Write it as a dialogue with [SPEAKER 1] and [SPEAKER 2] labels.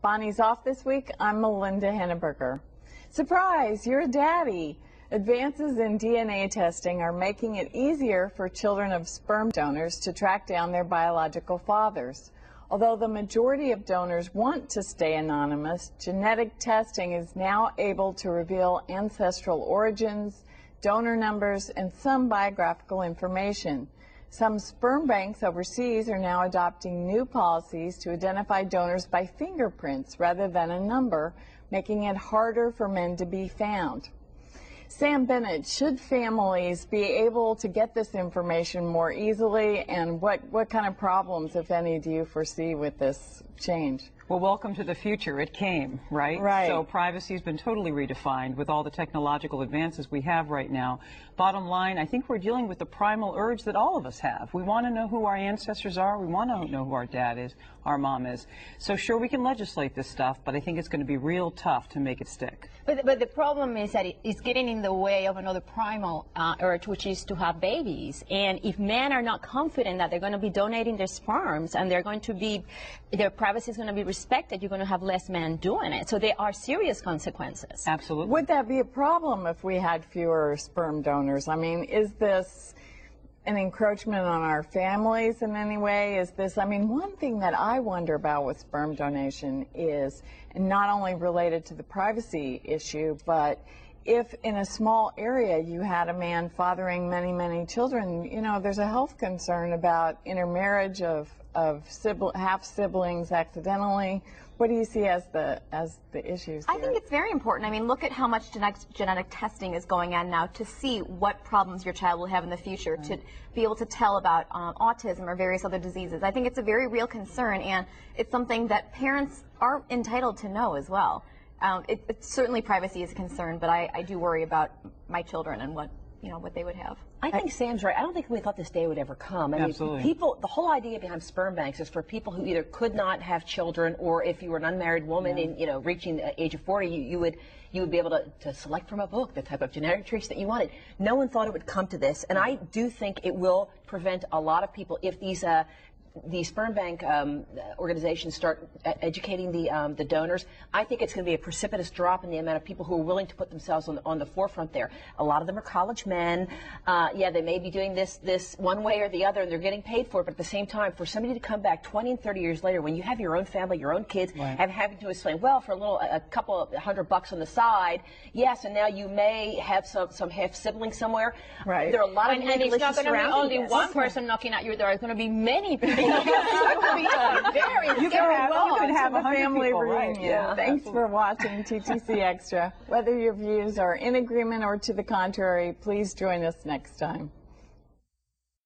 [SPEAKER 1] Bonnie's off this week. I'm Melinda Henneberger. Surprise, you're a daddy. Advances in DNA testing are making it easier for children of sperm donors to track down their biological fathers. Although the majority of donors want to stay anonymous, genetic testing is now able to reveal ancestral origins, donor numbers, and some biographical information. Some sperm banks overseas are now adopting new policies to identify donors by fingerprints rather than a number, making it harder for men to be found. Sam Bennett, should families be able to get this information more easily, and what kind of problems, if any, do you foresee with this change?
[SPEAKER 2] Well, welcome to the future. It came, right?
[SPEAKER 1] Right.
[SPEAKER 2] So privacy has been totally redefined with all the technological advances we have right now. Bottom line, I think we're dealing with the primal urge that all of us have. We want to know who our ancestors are. We want to know who our dad is, our mom is. So sure, we can legislate this stuff, but I think it's going to be real tough to make it stick.
[SPEAKER 3] But the problem is that it's getting in the way of another primal urge, which is to have babies. And if men are not confident that they're going to be donating their sperms and they're going to be, their privacy is going to be respected, you're going to have less men doing it. So there are serious consequences.
[SPEAKER 2] Absolutely.
[SPEAKER 1] Would that be a problem if we had fewer sperm donors? I mean, is this an encroachment on our families in any way? Is this, I mean, one thing that I wonder about with sperm donation is, and not only related to the privacy issue, but if in a small area you had a man fathering many, many children, you know, there's a health concern about intermarriage of half-siblings accidentally. What do you see as the issues here?
[SPEAKER 4] I think it's very important. I mean, look at how much genetic testing is going on now to see what problems your child will have in the future, to be able to tell about autism or various other diseases. I think it's a very real concern, and it's something that parents are entitled to know as well. Certainly privacy is a concern, but I do worry about my children and what they would have.
[SPEAKER 5] I think Sam's right. I don't think we thought this day would ever come. I mean,
[SPEAKER 2] Absolutely.
[SPEAKER 5] the whole idea behind sperm banks is for people who either could not have children, or if you were an unmarried woman and reaching the age of 40, you would be able to select from a book the type of genetic traits that you wanted. No one thought it would come to this, and I do think it will prevent a lot of people if these sperm bank organizations start educating the donors. I think it's going to be a precipitous drop in the amount of people who are willing to put themselves on the forefront there. A lot of them are college men. Yeah, they may be doing this one way or the other, and they're getting paid for it, but at the same time, for somebody to come back 20 and 30 years later, when you have your own family, your own kids, having to explain, well, for a couple of $100 on the side, yes, and now you may have some half-sibling somewhere.
[SPEAKER 1] Right.
[SPEAKER 5] There are a lot of
[SPEAKER 3] and it's not going to be only one person knocking at your door. It's going to be many people.
[SPEAKER 1] You could have a family
[SPEAKER 2] people,
[SPEAKER 1] reunion.
[SPEAKER 2] right? Yeah,
[SPEAKER 1] Thanks for watching TTC Extra. Whether your views are in agreement or to the contrary, please join us next time.